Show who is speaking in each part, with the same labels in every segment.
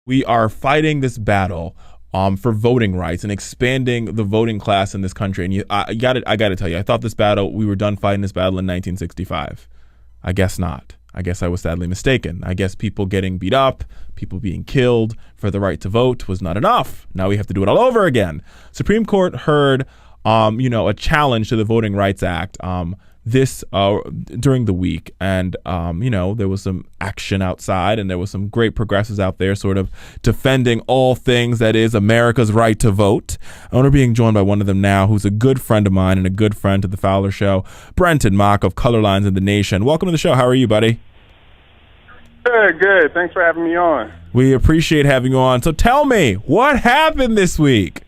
Speaker 1: We are fighting this battle for voting rights and expanding the voting class in this country. And I got to tell you, I thought we were done fighting this battle in 1965. I guess not. I guess I was sadly mistaken. I guess people getting beat up, people being killed for the right to vote was not enough. Now we have to do it all over again. Supreme Court heard, a challenge to the Voting Rights Act during the week. And, there was some action outside and there was some great progressives out there sort of defending all things that is America's right to vote. We're being joined by one of them now, who's a good friend of mine and a good friend to the Fowler Show, Brentin Mock of Colorlines in the Nation. Welcome to the show. How are you, buddy?
Speaker 2: Good. Thanks for having me on.
Speaker 1: We appreciate having you on. So tell me, what happened this week?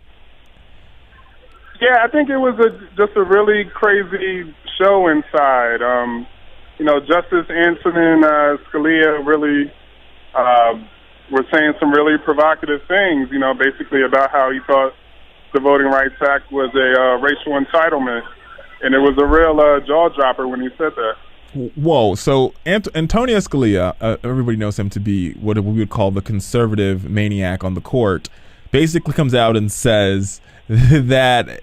Speaker 2: Yeah, I think it was just a really crazy show inside. Justice Antonin Scalia really was saying some really provocative things, basically about how he thought the Voting Rights Act was a racial entitlement. And it was a real jaw-dropper when he said that.
Speaker 1: Whoa. So Antonio Scalia, everybody knows him to be what we would call the conservative maniac on the court, basically comes out and says that,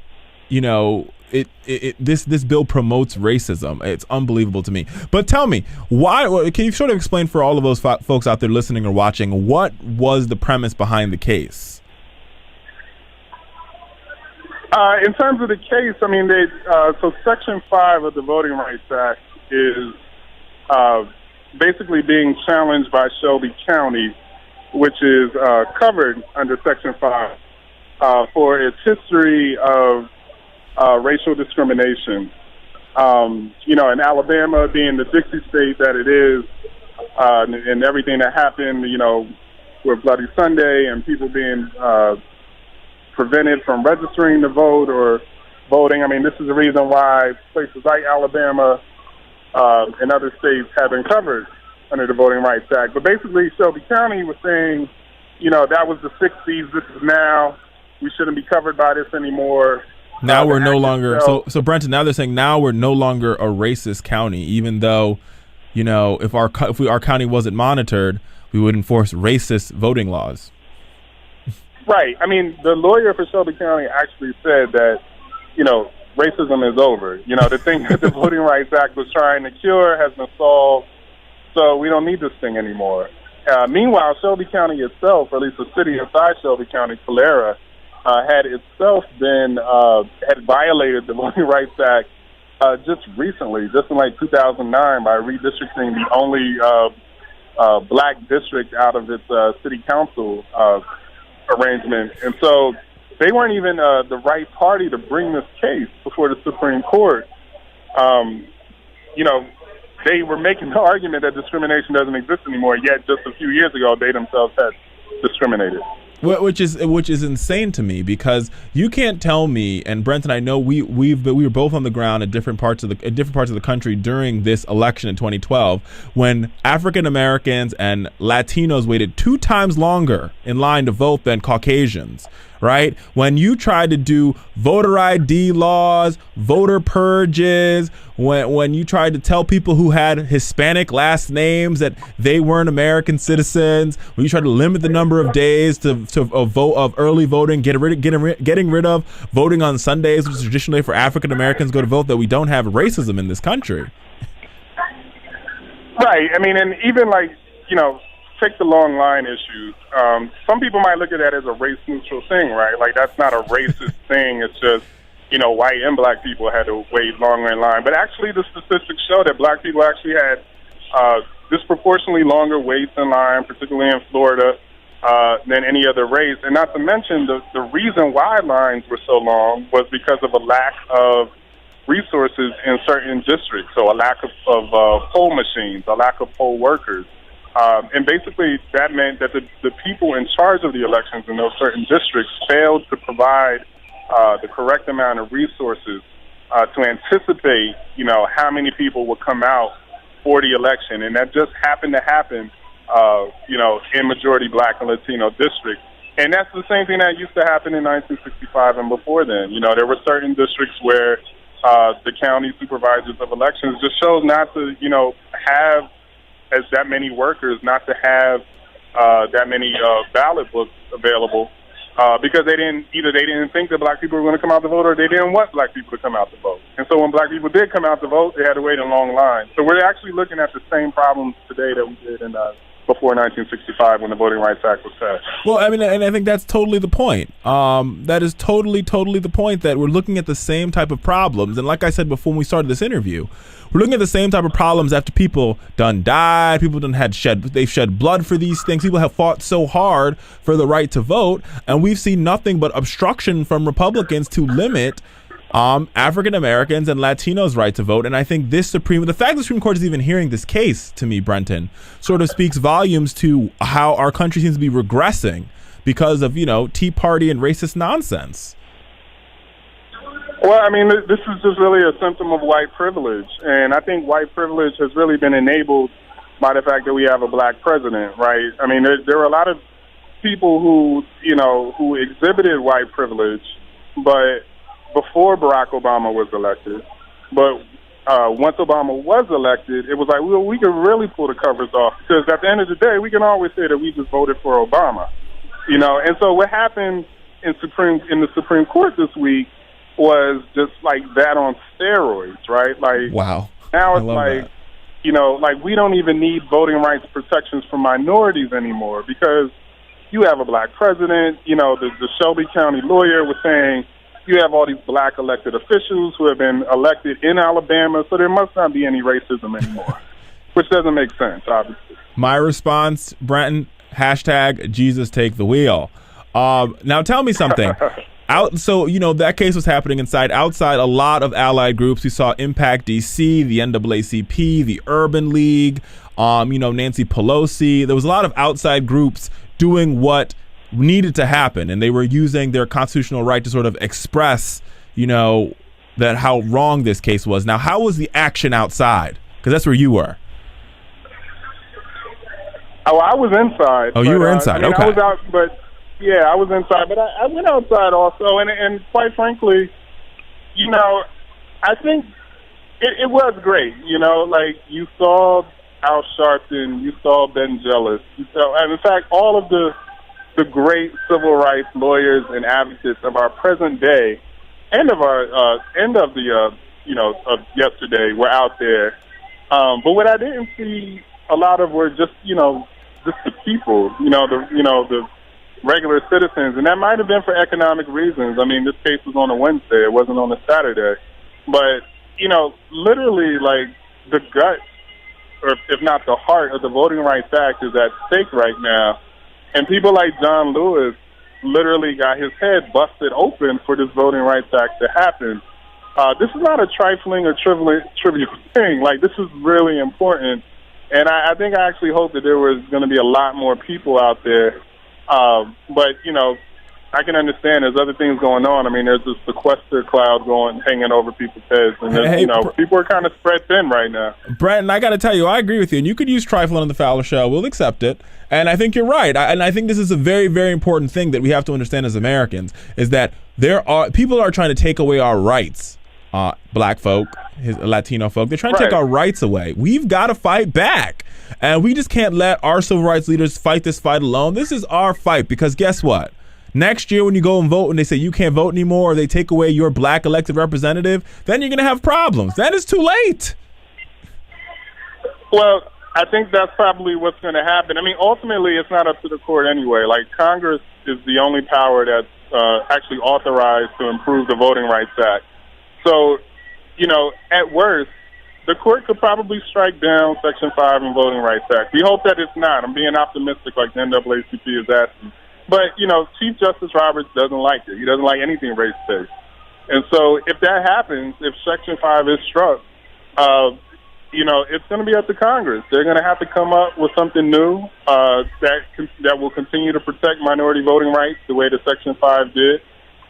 Speaker 1: this bill promotes racism. It's unbelievable to me. But tell me, why? Can you sort of explain for all of those folks out there listening or watching, what was the premise behind the case?
Speaker 2: In terms of the case, so Section 5 of the Voting Rights Act is basically being challenged by Shelby County, which is covered under Section 5 for its history of racial discrimination. In Alabama being the Dixie state that it is, and everything that happened, with Bloody Sunday and people being prevented from registering to vote or voting. This is the reason why places like Alabama and other states have been covered under the Voting Rights Act. But basically, Shelby County was saying, that was the 60s, this is now, we shouldn't be covered by this anymore.
Speaker 1: Now we're no longer, so Brentin, now they're saying now we're no longer a racist county, even though, if our county wasn't monitored, we would enforce racist voting laws.
Speaker 2: Right. The lawyer for Shelby County actually said that, racism is over. The thing that the Voting Rights Act was trying to cure has been solved, so we don't need this thing anymore. Meanwhile, Shelby County itself, or at least the city inside Shelby County, Tulare, had itself had violated the Voting Rights Act just recently, just in 2009, by redistricting the only black district out of its city council arrangement. And so they weren't even the right party to bring this case before the Supreme Court. They were making the argument that discrimination doesn't exist anymore, yet just a few years ago they themselves had discriminated.
Speaker 1: Which is insane to me, because you can't tell me, and Brentin, I know we were both on the ground at different parts of the country during this election in 2012, when African Americans and Latinos waited 2 times longer in line to vote than Caucasians. Right? When you tried to do voter ID laws, voter purges, when you tried to tell people who had Hispanic last names that they weren't American citizens, when you tried to limit the number of days to vote of early voting, getting rid of voting on Sundays, which is traditionally for African Americans go to vote, that we don't have racism in this country.
Speaker 2: Right. And even take the long line issues. Some people might look at that as a race-neutral thing, right? That's not a racist thing. It's just, white and black people had to wait longer in line. But actually, the statistics show that black people actually had disproportionately longer waits in line, particularly in Florida, than any other race. And not to mention, the reason why lines were so long was because of a lack of resources in certain districts. So a lack of poll machines, a lack of poll workers. And basically, that meant that the people in charge of the elections in those certain districts failed to provide the correct amount of resources to anticipate, how many people would come out for the election. And that just happened to happen, in majority black and Latino districts. And that's the same thing that used to happen in 1965 and before then. There were certain districts where the county supervisors of elections just chose not to, have as that many workers, not to have that many ballot books available because they didn't think that black people were going to come out to vote, or they didn't want black people to come out to vote. And so when black people did come out to vote, they had to wait in long lines. So we're actually looking at the same problems today that we did before 1965 when the Voting Rights Act was passed.
Speaker 1: Well, I mean, and I think that's totally the point. That is totally the point, that we're looking at the same type of problems. And like I said before when we started this interview, we're looking at the same type of problems after people done died, people they've shed blood for these things. People have fought so hard for the right to vote, and we've seen nothing but obstruction from Republicans to limit African Americans and Latinos' right to vote. And I think the fact the Supreme Court is even hearing this case, to me, Brentin, sort of speaks volumes to how our country seems to be regressing because of, Tea Party and racist nonsense.
Speaker 2: Well, I mean, this is just really a symptom of white privilege. And I think white privilege has really been enabled by the fact that we have a black president, right? I mean, there are a lot of people who exhibited white privilege, but before Barack Obama was elected. But once Obama was elected, it was like, well, we can really pull the covers off, because at the end of the day, we can always say that we just voted for Obama, And so what happened in the Supreme Court this week was just like that on steroids, right? Like,
Speaker 1: wow.
Speaker 2: Now it's like, that. We don't even need voting rights protections for minorities anymore, because you have a black president. The Shelby County lawyer was saying you have all these black elected officials who have been elected in Alabama, so there must not be any racism anymore, which doesn't make sense, obviously.
Speaker 1: My response, Brentin, #Jesus take the wheel. Now tell me something. That case was happening outside a lot of allied groups. We saw Impact DC, the NAACP, the Urban League, Nancy Pelosi. There was a lot of outside groups doing what needed to happen, and they were using their constitutional right to sort of express, that how wrong this case was. Now, how was the action outside? Because that's where you were.
Speaker 2: Oh, I was inside.
Speaker 1: Oh, you were inside. Okay.
Speaker 2: I was out, but yeah, I was inside. But I went outside also, and quite frankly, I think it was great. You saw Al Sharpton, you saw Ben Jealous, and in fact, all of the great civil rights lawyers and advocates of our present day and of our of yesterday were out there. But what I didn't see a lot of were just the people, the regular citizens, and that might have been for economic reasons. I mean, this case was on a Wednesday; it wasn't on a Saturday. But literally, like, the gut, or if not the heart of the Voting Rights Act is at stake right now. And people like John Lewis literally got his head busted open for this Voting Rights Act to happen. This is not a trifling or trivial thing. Like, this is really important. And I think I actually hope that there was going to be a lot more people out there. But, I can understand there's other things going on. I mean, there's this sequester cloud hanging over people's heads. And, people are kind of spread thin right now.
Speaker 1: Brentin, I got to tell you, I agree with you. And you could use trifling on the Fowler Show. We'll accept it. And I think you're right. And I think this is a very, very important thing that we have to understand as Americans, is that people are trying to take away our rights. Black folk, Latino folk, they're trying to take our rights away. We've got to fight back. And we just can't let our civil rights leaders fight this fight alone. This is our fight, because guess what? Next year when you go and vote and they say you can't vote anymore, or they take away your black elected representative, then you're going to have problems. That is too late.
Speaker 2: Well, I think that's probably what's going to happen. I mean, ultimately, it's not up to the court anyway. Like, Congress is the only power that's actually authorized to improve the Voting Rights Act. So, at worst, the court could probably strike down Section 5 in Voting Rights Act. We hope that it's not. I'm being optimistic like the NAACP is asking. But, Chief Justice Roberts doesn't like it. He doesn't like anything race-based. And so if that happens, if Section 5 is struck, it's going to be up to Congress. They're going to have to come up with something new that will continue to protect minority voting rights the way that Section 5 did.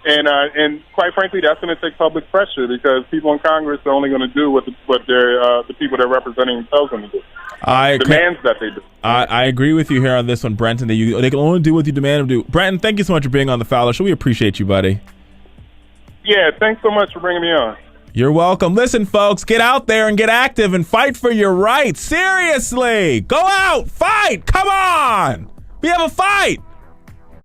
Speaker 2: And quite frankly, that's going to take public pressure, because people in Congress are only going to do what the people they're representing themselves going to do. Demands that they do.
Speaker 1: I agree with you here on this one, Brentin. They can only do what you demand them to do. Brentin, thank you so much for being on the Fowler Show. We appreciate you, buddy.
Speaker 2: Yeah, thanks so much for bringing me on.
Speaker 1: You're welcome. Listen, folks, get out there and get active and fight for your rights. Seriously, go out, fight. Come on. We have a fight.